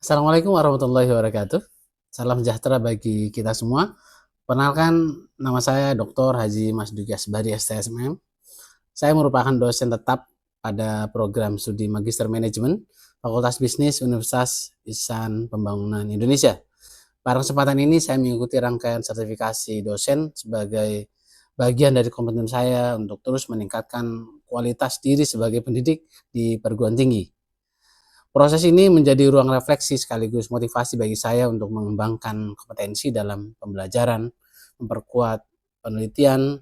Assalamualaikum warahmatullahi wabarakatuh. Salam sejahtera bagi kita semua. Perkenalkan, nama saya Dr. Haji Mas Duki Asbari STSMM. Saya merupakan dosen tetap pada program studi Magister Manajemen Fakultas Bisnis Universitas Ihsan Pembangunan Indonesia. Pada kesempatan ini saya mengikuti rangkaian sertifikasi dosen sebagai bagian dari komitmen saya untuk terus meningkatkan kualitas diri sebagai pendidik di perguruan tinggi. Proses ini menjadi ruang refleksi sekaligus motivasi bagi saya untuk mengembangkan kompetensi dalam pembelajaran, memperkuat penelitian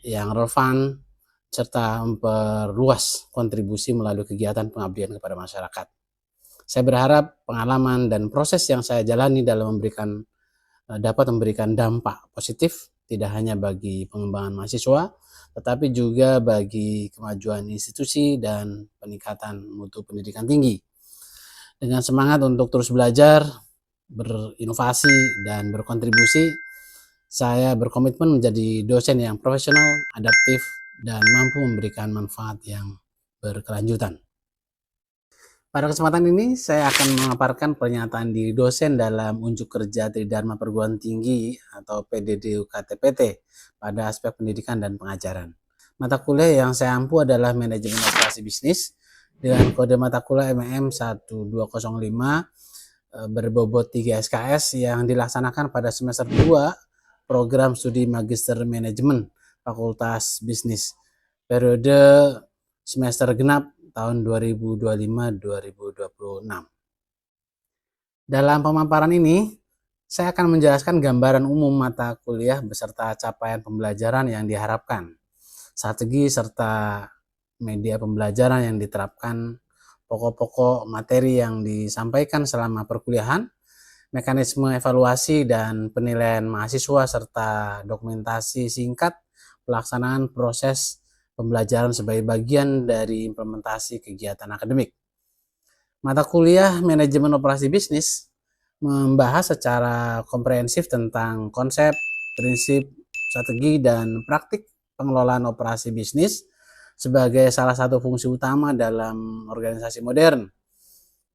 yang relevan, serta memperluas kontribusi melalui kegiatan pengabdian kepada masyarakat. Saya berharap pengalaman dan proses yang saya jalani dapat memberikan dampak positif tidak hanya bagi pengembangan mahasiswa, tetapi juga bagi kemajuan institusi dan peningkatan mutu pendidikan tinggi. Dengan semangat untuk terus belajar, berinovasi, dan berkontribusi, saya berkomitmen menjadi dosen yang profesional, adaptif, dan mampu memberikan manfaat yang berkelanjutan. Pada kesempatan ini, saya akan memaparkan pernyataan diri dosen dalam unjuk kerja Tridharma Perguruan Tinggi atau PDD-UKT-PT pada aspek pendidikan dan pengajaran. Mata kuliah yang saya ampu adalah Manajemen Operasi Bisnis dengan kode mata kuliah MM 1205 berbobot 3 SKS yang dilaksanakan pada semester 2 program studi Magister Manajemen Fakultas Bisnis periode semester genap tahun 2025-2026. Dalam pemaparan ini, saya akan menjelaskan gambaran umum mata kuliah beserta capaian pembelajaran yang diharapkan, strategi serta media pembelajaran yang diterapkan, pokok-pokok materi yang disampaikan selama perkuliahan, mekanisme evaluasi dan penilaian mahasiswa, serta dokumentasi singkat pelaksanaan proses pembelajaran sebagai bagian dari implementasi kegiatan akademik. Mata kuliah Manajemen Operasi Bisnis membahas secara komprehensif tentang konsep, prinsip, strategi, dan praktik pengelolaan operasi bisnis sebagai salah satu fungsi utama dalam organisasi modern.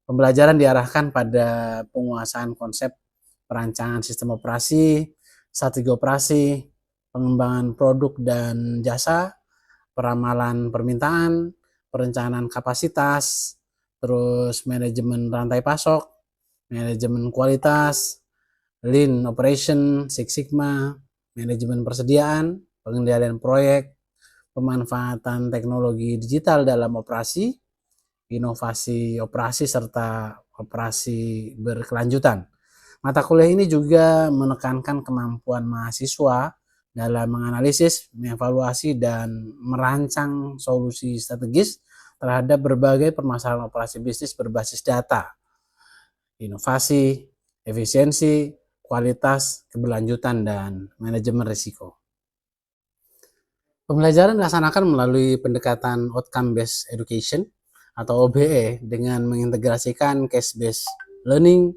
Pembelajaran diarahkan pada penguasaan konsep perancangan sistem operasi, strategi operasi, pengembangan produk dan jasa, peramalan permintaan, perencanaan kapasitas, terus manajemen rantai pasok, manajemen kualitas, lean operation, Six Sigma, manajemen persediaan, pengendalian proyek, pemanfaatan teknologi digital dalam operasi, inovasi operasi, serta operasi berkelanjutan. Mata kuliah ini juga menekankan kemampuan mahasiswa dalam menganalisis, mengevaluasi, dan merancang solusi strategis terhadap berbagai permasalahan operasi bisnis berbasis data, inovasi, efisiensi, kualitas, keberlanjutan, dan manajemen risiko. Pembelajaran dilaksanakan melalui pendekatan outcome based education atau OBE dengan mengintegrasikan case based learning,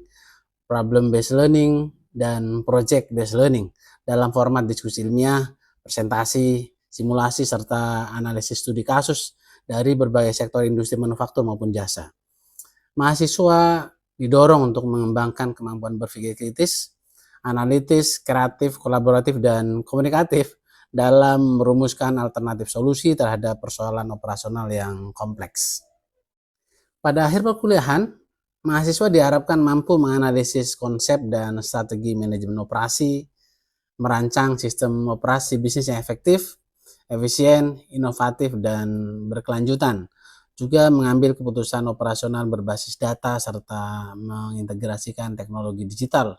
problem based learning, dan project based learning dalam format diskusi ilmiah, presentasi, simulasi, serta analisis studi kasus dari berbagai sektor industri manufaktur maupun jasa. Mahasiswa didorong untuk mengembangkan kemampuan berpikir kritis, analitis, kreatif, kolaboratif, dan komunikatif dalam merumuskan alternatif solusi terhadap persoalan operasional yang kompleks. Pada akhir perkuliahan, mahasiswa diharapkan mampu menganalisis konsep dan strategi manajemen operasi, merancang sistem operasi bisnis yang efektif, efisien, inovatif, dan berkelanjutan. Juga mengambil keputusan operasional berbasis data serta mengintegrasikan teknologi digital,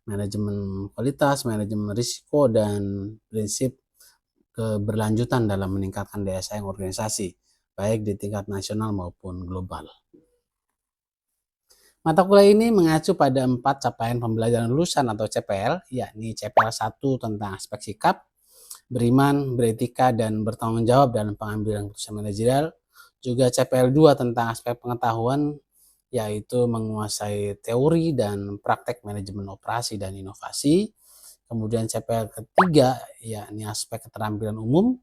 manajemen kualitas, manajemen risiko, dan prinsip keberlanjutan dalam meningkatkan daya saing organisasi, baik di tingkat nasional maupun global. Mata kuliah ini mengacu pada 4 capaian pembelajaran lulusan atau CPL, yakni CPL 1 tentang aspek sikap, beriman, beretika, dan bertanggung jawab dalam pengambilan keputusan manajerial. Juga CPL 2 tentang aspek pengetahuan, yaitu menguasai teori dan praktek manajemen operasi dan inovasi. Kemudian CPL ketiga, yakni aspek keterampilan umum,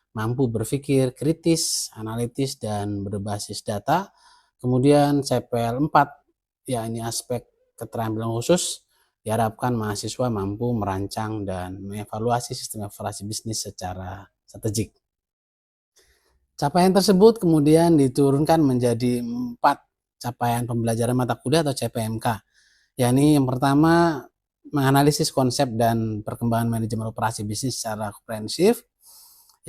mampu berpikir kritis, analitis, dan berbasis data. Kemudian CPL 4, yakni aspek keterampilan khusus, diharapkan mahasiswa mampu merancang dan mengevaluasi sistem operasi bisnis secara strategik. Capaian tersebut kemudian diturunkan menjadi 4 capaian pembelajaran mata kuliah atau CPMK, yakni yang pertama menganalisis konsep dan perkembangan manajemen operasi bisnis secara komprehensif,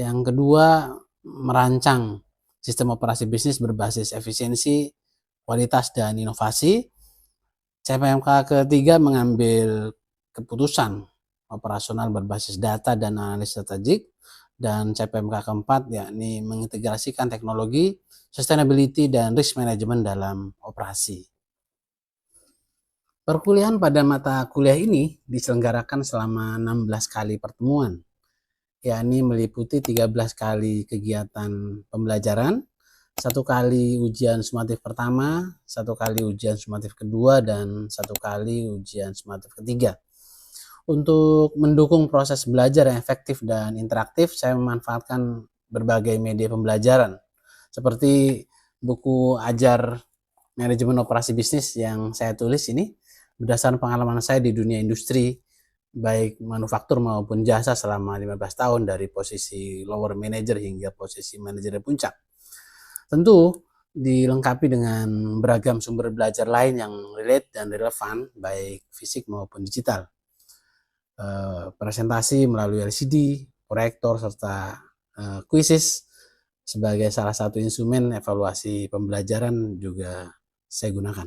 yang kedua merancang sistem operasi bisnis berbasis efisiensi, kualitas, dan inovasi. CPMK ketiga mengambil keputusan operasional berbasis data dan analisis strategik. Dan CPMK keempat yakni mengintegrasikan teknologi, sustainability, dan risk management dalam operasi. Perkuliahan pada mata kuliah ini diselenggarakan selama 16 kali pertemuan, yakni meliputi 13 kali kegiatan pembelajaran, 1 kali ujian sumatif pertama, 1 kali ujian sumatif kedua, dan 1 kali ujian sumatif ketiga. Untuk mendukung proses belajar yang efektif dan interaktif, saya memanfaatkan berbagai media pembelajaran seperti buku ajar manajemen operasi bisnis yang saya tulis ini berdasarkan pengalaman saya di dunia industri baik manufaktur maupun jasa selama 15 tahun dari posisi lower manager hingga posisi manajer puncak. Tentu dilengkapi dengan beragam sumber belajar lain yang relate dan relevan baik fisik maupun digital. Presentasi melalui LCD, proyektor, serta quizzes sebagai salah satu instrumen evaluasi pembelajaran juga saya gunakan.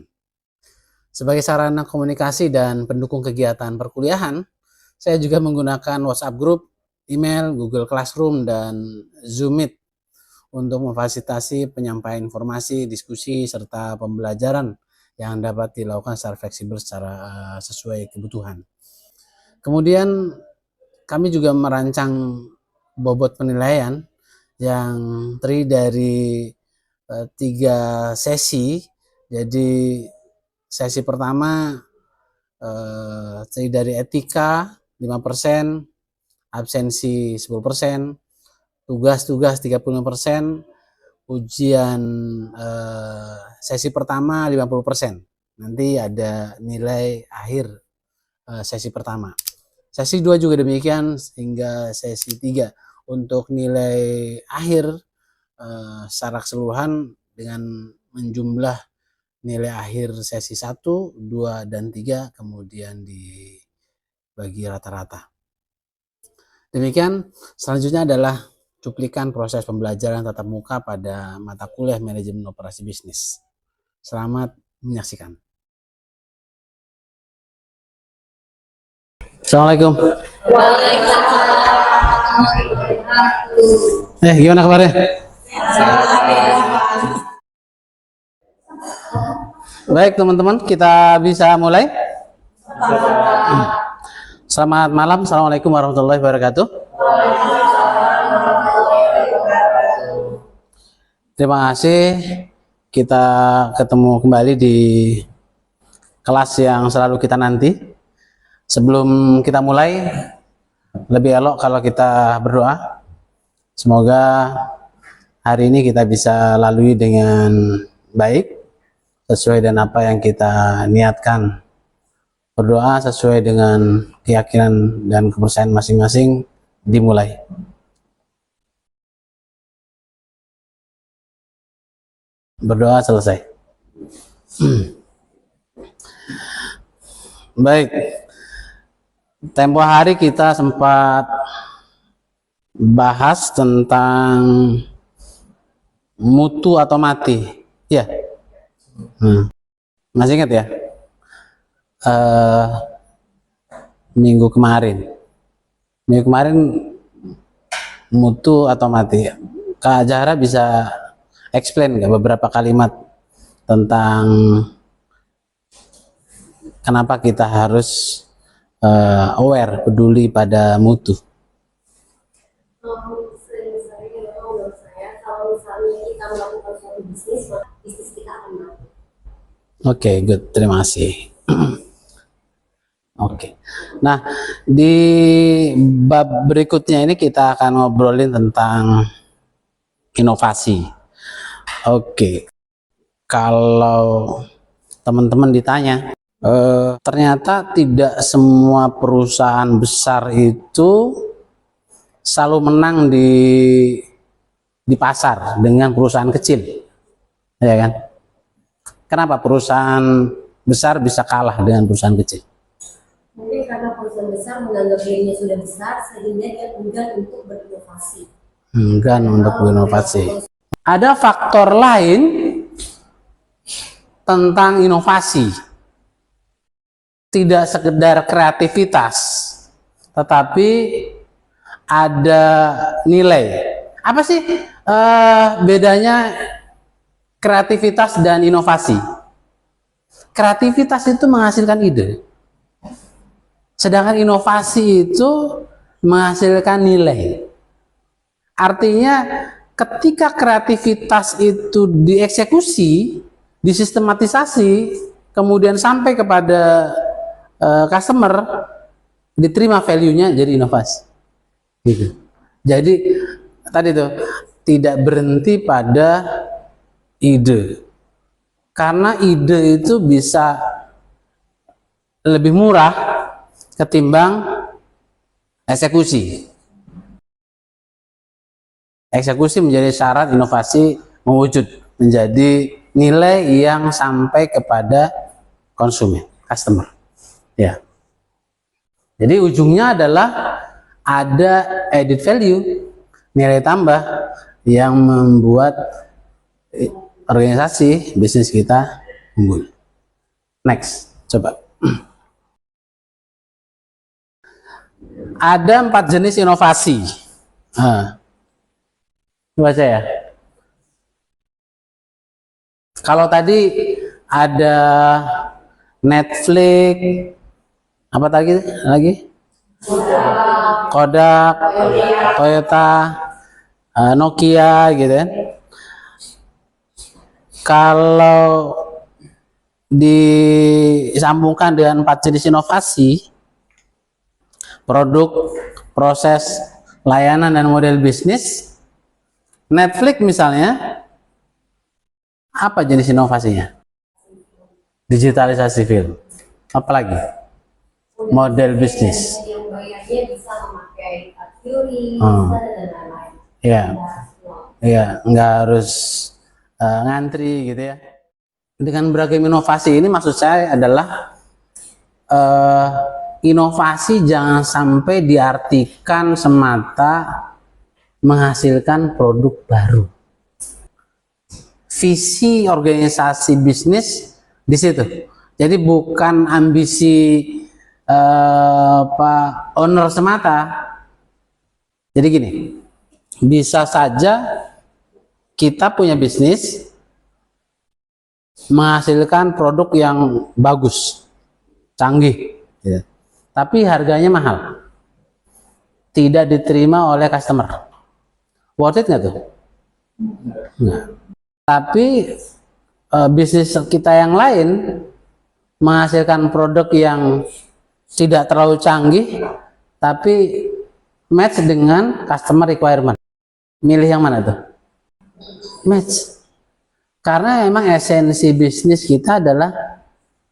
Sebagai sarana komunikasi dan pendukung kegiatan perkuliahan, saya juga menggunakan WhatsApp Group, email, Google Classroom, dan Zoom Meet untuk memfasilitasi penyampaian informasi, diskusi, serta pembelajaran yang dapat dilakukan secara fleksibel secara sesuai kebutuhan. Kemudian kami juga merancang bobot penilaian yang terdiri dari 3 sesi. Jadi sesi pertama terdiri dari etika 5%, absensi 10%, tugas-tugas 35%, ujian sesi pertama 50%. Nanti ada nilai akhir sesi pertama. Sesi 2 juga demikian hingga sesi 3. Untuk nilai akhir secara keseluruhan dengan menjumlah nilai akhir sesi 1, 2, dan 3 kemudian dibagi rata-rata. Demikian, selanjutnya adalah cuplikan proses pembelajaran tatap muka pada mata kuliah manajemen operasi bisnis. Selamat menyaksikan. Assalamualaikum. Gimana kabarnya? Baik teman-teman, kita bisa mulai. Selamat malam, Assalamualaikum warahmatullahi wabarakatuh. Terima kasih, kita ketemu kembali di kelas yang selalu kita nanti. Sebelum kita mulai, lebih elok kalau kita berdoa. Semoga hari ini kita bisa lalui dengan baik, sesuai dengan apa yang kita niatkan. Berdoa sesuai dengan keyakinan dan kepercayaan masing-masing, dimulai. Berdoa selesai. Baik. Tempo hari kita sempat bahas tentang mutu atau mati, ya. Masih ingat ya? Minggu kemarin mutu atau mati. Kak Zahra bisa explain nggak beberapa kalimat tentang kenapa kita harus aware, peduli pada mutu? Oke, good, terima kasih. Oke. Nah, di bab berikutnya ini kita akan ngobrolin tentang inovasi. Oke. Kalau teman-teman ditanya, ternyata tidak semua perusahaan besar itu selalu menang di pasar dengan perusahaan kecil, ya kan? Kenapa perusahaan besar bisa kalah dengan perusahaan kecil? Mungkin karena perusahaan besar menganggap dirinya sudah besar sehingga dia enggan untuk berinovasi. Enggan untuk berinovasi. Ada faktor lain tentang inovasi, tidak sekedar kreativitas, tetapi ada nilai. Apa sih bedanya kreativitas dan inovasi? Kreativitas itu menghasilkan ide, sedangkan inovasi itu menghasilkan nilai. Artinya ketika kreativitas itu dieksekusi, disistematisasi, kemudian sampai kepada customer, diterima value-nya, jadi inovasi. Gitu. Jadi tadi tuh tidak berhenti pada ide, karena ide itu bisa lebih murah ketimbang eksekusi. Eksekusi menjadi syarat inovasi mewujud menjadi nilai yang sampai kepada konsumen, customer. Ya. Jadi ujungnya adalah ada added value, nilai tambah yang membuat organisasi bisnis kita unggul. Next, coba. Ada 4 jenis inovasi. Baca ya. Kalau tadi ada Netflix, apa lagi? Kodak, Toyota, Nokia, gitu kan. Kalau disambungkan dengan 4 jenis inovasi, produk, proses, layanan, dan model bisnis, Netflix misalnya, apa jenis inovasinya? Digitalisasi film. Apalagi? Model bisnis. Yang bayarnya bisa memakai QRIS dan lain-lain. Iya, iya, nggak harus ngantri gitu ya. Dengan beragam inovasi ini maksud saya adalah inovasi jangan sampai diartikan semata menghasilkan produk baru. Visi organisasi bisnis di situ. Jadi bukan ambisi owner semata. Jadi gini, bisa saja kita punya bisnis menghasilkan produk yang bagus, canggih, ya, tapi harganya mahal, tidak diterima oleh customer. Worth it nggak tuh? Nggak. Tapi bisnis kita yang lain menghasilkan produk yang tidak terlalu canggih, tapi match dengan customer requirement. Milih yang mana tuh? Match. Karena emang esensi bisnis kita adalah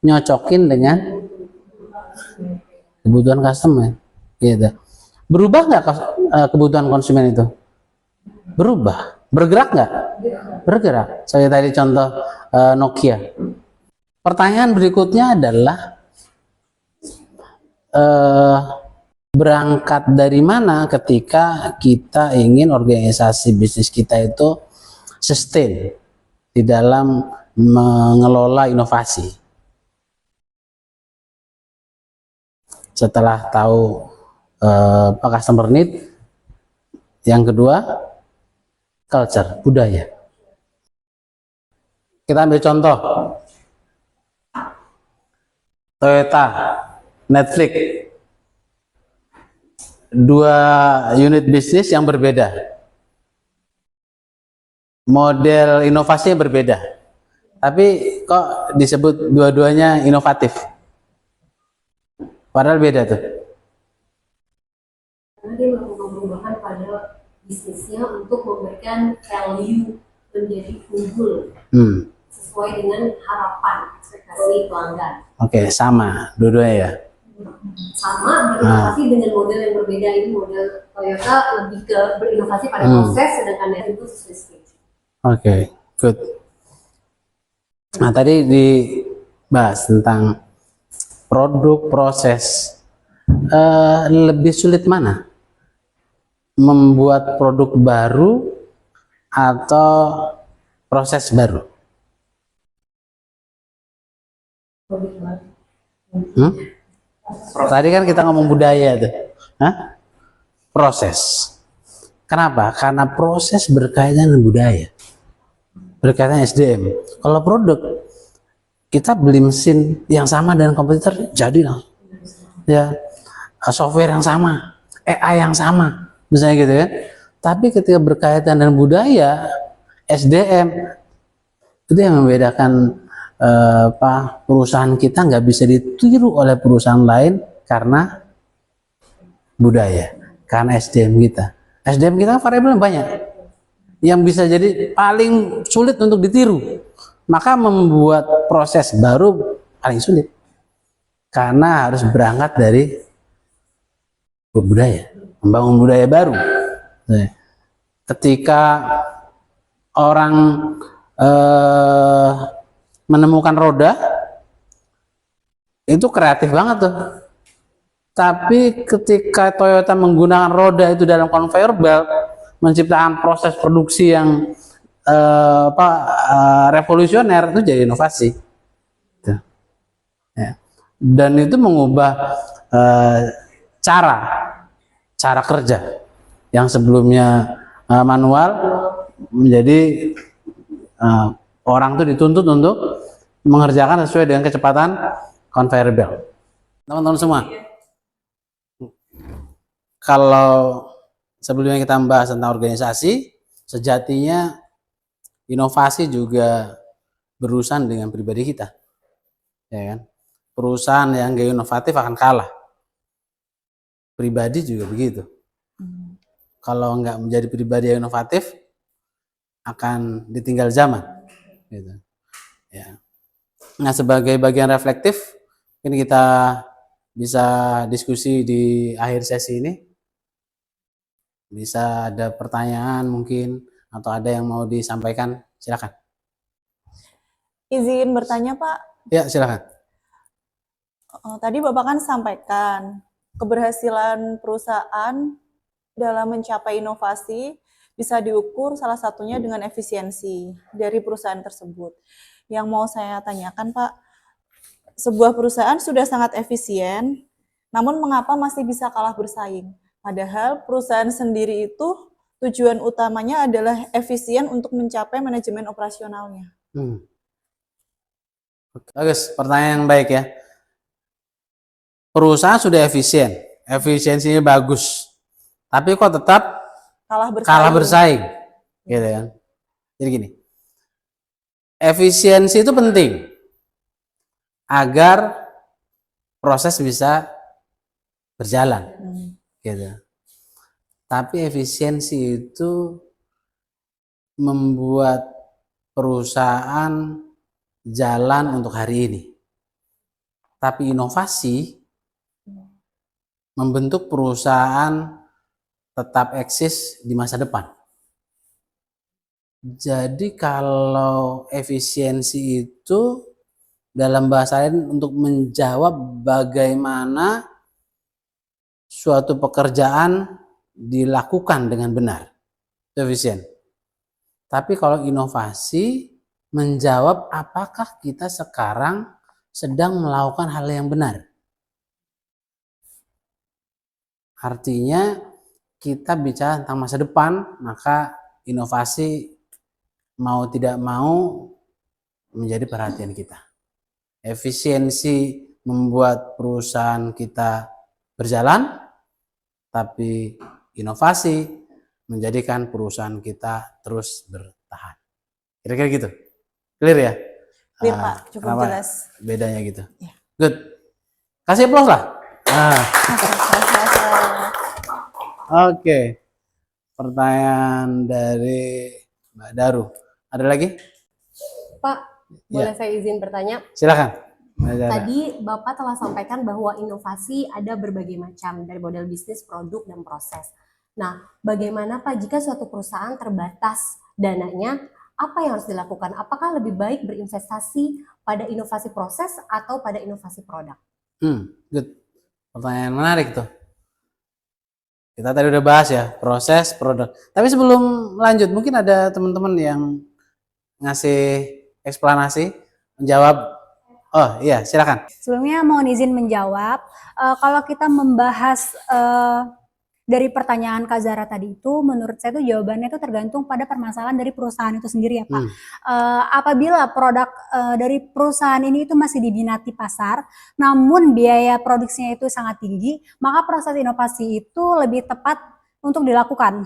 nyocokin dengan kebutuhan customer. Gitu. Berubah nggak kebutuhan konsumen itu? Berubah. Bergerak nggak? Bergerak. Saya tadi contoh Nokia. Pertanyaan berikutnya adalah berangkat dari mana ketika kita ingin organisasi bisnis kita itu sustain di dalam mengelola inovasi. Setelah tahu customer need, yang kedua culture, budaya. Kita ambil contoh Toyota, Netflix, dua unit bisnis yang berbeda, model inovasinya berbeda, tapi kok disebut dua-duanya inovatif, padahal beda tuh. Karena dia melakukan perubahan pada bisnisnya untuk memberikan value menjadi unggul sesuai dengan harapan ekspektasi si pelanggan. Oke, sama dua-duanya ya. Sama berinovasi dengan model yang berbeda. Ini model Toyota lebih ke berinovasi pada proses, sedangkan dari itu sesuai stage. Oke, good. Nah, tadi dibahas tentang produk proses. Lebih sulit mana? Membuat produk baru atau proses baru? Tadi kan kita ngomong budaya tuh. Hah? Proses. Kenapa? Karena proses berkaitan dengan budaya. Berkaitan SDM. Kalau produk, kita beli mesin yang sama dengan kompetitor, jadi lah. Ya, software yang sama, AI yang sama, misalnya gitu ya. Tapi ketika berkaitan dengan budaya, SDM, itu yang membedakan perusahaan kita nggak bisa ditiru oleh perusahaan lain karena budaya, karena SDM kita. SDM kita variabel banyak, yang bisa jadi paling sulit untuk ditiru. Maka membuat proses baru paling sulit, karena harus berangkat dari budaya, membangun budaya baru. Ketika orang menemukan roda, itu kreatif banget tuh. Tapi ketika Toyota menggunakan roda itu dalam conveyor belt, menciptakan proses produksi yang revolusioner, itu jadi inovasi. Ya. Dan itu mengubah cara kerja yang sebelumnya manual menjadi orang tuh dituntut untuk mengerjakan sesuai dengan kecepatan conveyor belt. Teman-teman semua, kalau sebelumnya kita membahas tentang organisasi, sejatinya inovasi juga berurusan dengan pribadi kita, ya kan? Perusahaan yang gak inovatif akan kalah. Pribadi juga begitu. Kalau nggak menjadi pribadi yang inovatif, akan ditinggal zaman. Gitu. Ya. Nah, sebagai bagian reflektif, ini kita bisa diskusi di akhir sesi ini. Bisa ada pertanyaan mungkin, atau ada yang mau disampaikan, silakan. Izin bertanya, Pak. Ya, silakan. Tadi Bapak kan sampaikan keberhasilan perusahaan dalam mencapai inovasi bisa diukur salah satunya dengan efisiensi dari perusahaan tersebut. Yang mau saya tanyakan, Pak, sebuah perusahaan sudah sangat efisien, namun mengapa masih bisa kalah bersaing? Padahal perusahaan sendiri itu tujuan utamanya adalah efisien untuk mencapai manajemen operasionalnya. Bagus, pertanyaan yang baik ya. Perusahaan sudah efisien, efisiensinya bagus, tapi kok tetap kalah bersaing, gitu kan? Jadi gini, efisiensi itu penting agar proses bisa berjalan, gitu. Tapi efisiensi itu membuat perusahaan jalan untuk hari ini. Tapi inovasi membentuk perusahaan tetap eksis di masa depan. Jadi kalau efisiensi itu dalam bahasa lain untuk menjawab bagaimana suatu pekerjaan dilakukan dengan benar, itu efisien. Tapi kalau inovasi menjawab apakah kita sekarang sedang melakukan hal yang benar. Artinya kita bicara tentang masa depan, maka inovasi mau tidak mau menjadi perhatian kita. Efisiensi membuat perusahaan kita berjalan, tapi inovasi menjadikan perusahaan kita terus bertahan. Kira-kira gitu. Clear ya? Clear, Pak. Cukup jelas. Bedanya gitu. Ya. Good. Kasih applause lah. Oke. Pertanyaan dari Mbak Daru. Ada lagi? Pak, boleh saya izin bertanya? Silakan. Tadi Bapak telah sampaikan bahwa inovasi ada berbagai macam dari model bisnis, produk, dan proses. Nah, bagaimana Pak jika suatu perusahaan terbatas dananya, apa yang harus dilakukan? Apakah lebih baik berinvestasi pada inovasi proses atau pada inovasi produk? Good. Pertanyaan menarik tuh. Kita tadi udah bahas ya, proses, produk. Tapi sebelum lanjut, mungkin ada teman-teman yang ngasih eksplanasi, menjawab. Oh iya, silakan. Sebelumnya mohon izin menjawab. Kalau kita membahas dari pertanyaan Kak Zara tadi itu, menurut saya itu jawabannya itu tergantung pada permasalahan dari perusahaan itu sendiri ya Pak. Apabila produk dari perusahaan ini itu masih diminati pasar, namun biaya produksinya itu sangat tinggi, maka proses inovasi itu lebih tepat untuk dilakukan.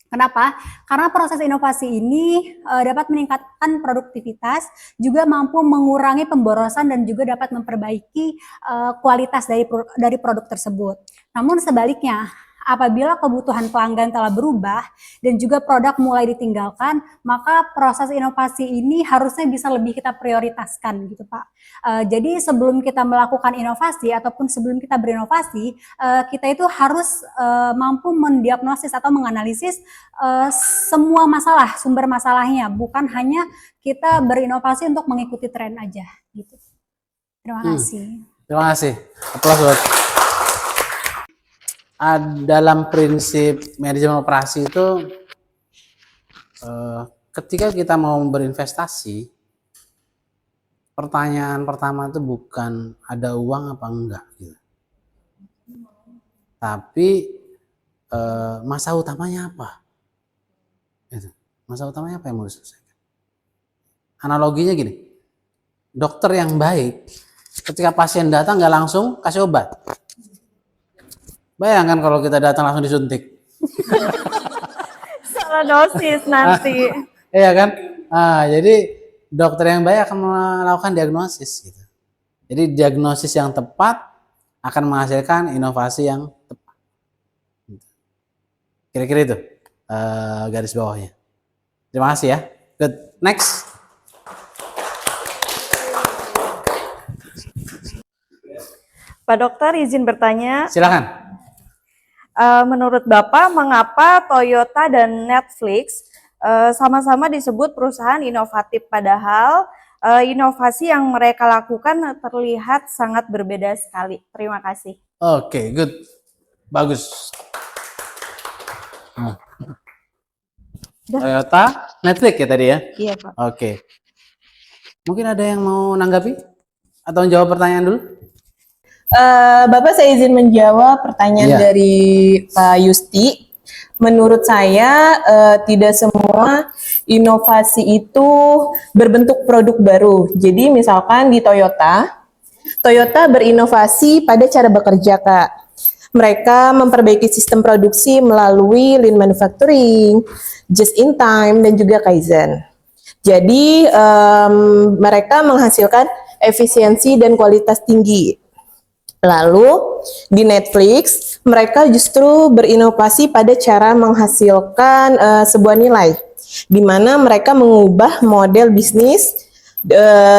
Kenapa? Karena proses inovasi ini dapat meningkatkan produktivitas, juga mampu mengurangi pemborosan dan juga dapat memperbaiki kualitas dari produk tersebut. Namun sebaliknya, apabila kebutuhan pelanggan telah berubah dan juga produk mulai ditinggalkan, maka proses inovasi ini harusnya bisa lebih kita prioritaskan gitu Pak. Jadi sebelum kita melakukan inovasi ataupun sebelum kita berinovasi, kita itu harus mampu mendiagnosis atau menganalisis semua masalah, sumber masalahnya, bukan hanya kita berinovasi untuk mengikuti tren aja gitu. Terima kasih. Terima kasih. Aplaus buat. Dalam prinsip manajemen operasi itu, ketika kita mau berinvestasi, pertanyaan pertama itu bukan ada uang apa enggak, gitu. Tapi masa utamanya apa? Gitu. Masa utamanya apa yang mau diselesaikan? Analoginya gini, dokter yang baik, ketika pasien datang nggak langsung kasih obat. Bayangkan kalau kita datang langsung disuntik. Salah dosis nanti. Iya kan? Jadi dokter yang baik akan melakukan diagnosis gitu. Jadi diagnosis yang tepat akan menghasilkan inovasi yang tepat. Kira-kira itu garis bawahnya. Terima kasih ya. Good. Next. Pak Dokter izin bertanya. Silakan. Menurut Bapak, mengapa Toyota dan Netflix sama-sama disebut perusahaan inovatif, padahal inovasi yang mereka lakukan terlihat sangat berbeda sekali? Terima kasih. Oke, good. Bagus. Toyota, Netflix ya tadi ya? Iya, Pak. Oke. Mungkin ada yang mau nanggapi? Atau menjawab pertanyaan dulu? Bapak, saya izin menjawab pertanyaan dari Pak Yusti. Menurut saya tidak semua inovasi itu berbentuk produk baru. Jadi misalkan di Toyota berinovasi pada cara bekerja, Kak. Mereka memperbaiki sistem produksi melalui lean manufacturing, just in time, dan juga kaizen. Jadi mereka menghasilkan efisiensi dan kualitas tinggi. Lalu di Netflix mereka justru berinovasi pada cara menghasilkan sebuah nilai, di mana mereka mengubah model bisnis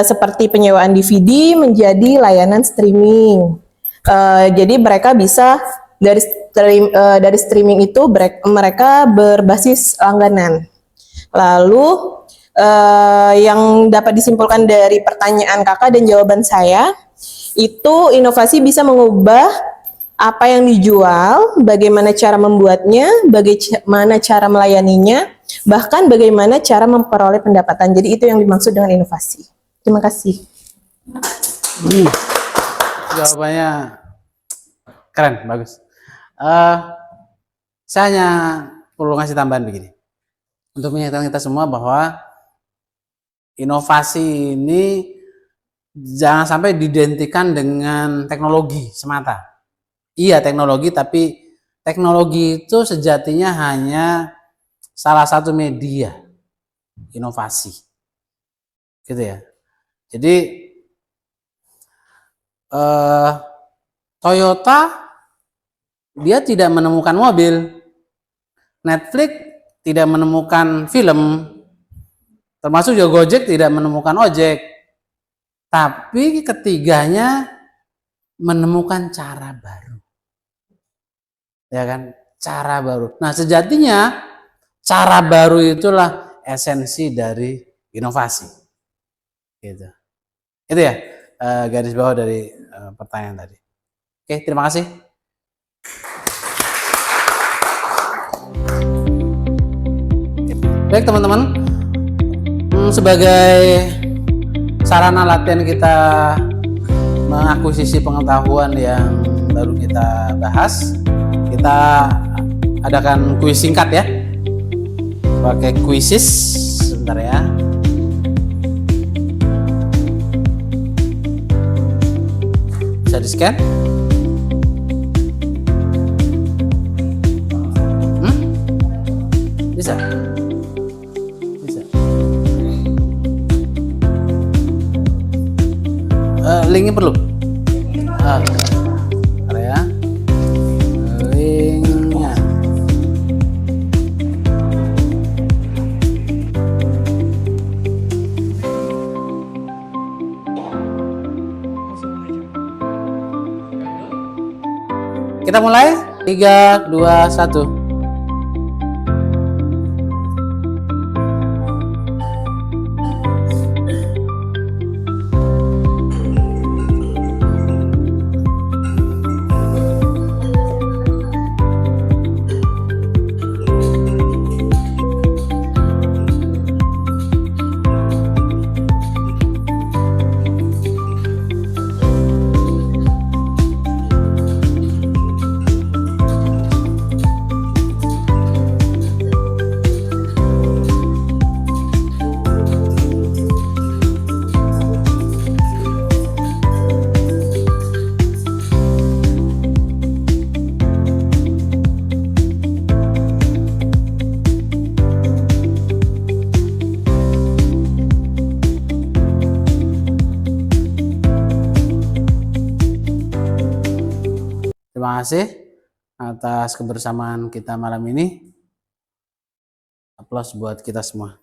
seperti penyewaan DVD menjadi layanan streaming. Jadi mereka bisa dari streaming itu mereka berbasis langganan. Lalu yang dapat disimpulkan dari pertanyaan kakak dan jawaban saya, itu inovasi bisa mengubah apa yang dijual, bagaimana cara membuatnya, bagaimana cara melayaninya, bahkan bagaimana cara memperoleh pendapatan. Jadi itu yang dimaksud dengan inovasi. Terima kasih. Jawabannya keren, bagus. Saya hanya perlu ngasih tambahan begini. Untuk mengingatkan kita semua bahwa inovasi ini jangan sampai diidentikan dengan teknologi semata. Iya teknologi, tapi teknologi itu sejatinya hanya salah satu media inovasi. Gitu ya. Jadi Toyota dia tidak menemukan mobil, Netflix tidak menemukan film, termasuk juga Gojek tidak menemukan ojek. Tapi ketiganya menemukan cara baru. Ya kan? Cara baru. Nah, sejatinya cara baru itulah esensi dari inovasi. Gitu. Itu ya garis bawah dari pertanyaan tadi. Oke, terima kasih. Baik teman-teman, sebagai sarana latihan kita mengakuisisi pengetahuan yang baru kita bahas, kita adakan kuis singkat ya, pakai kuisis. Sebentar ya. Bisa di scan? Bisa? Bisa. Linknya perlu? Bentar ya. Linknya. Kita mulai 3, 2, 1. Terima kasih atas kebersamaan kita malam ini. Aplaus buat kita semua.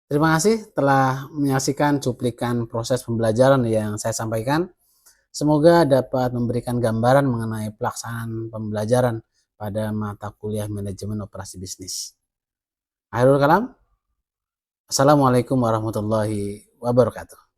Terima kasih telah menyaksikan cuplikan proses pembelajaran yang saya sampaikan. Semoga dapat memberikan gambaran mengenai pelaksanaan pembelajaran pada mata kuliah manajemen operasi bisnis. Akhirul kalam. Assalamualaikum warahmatullahi wabarakatuh.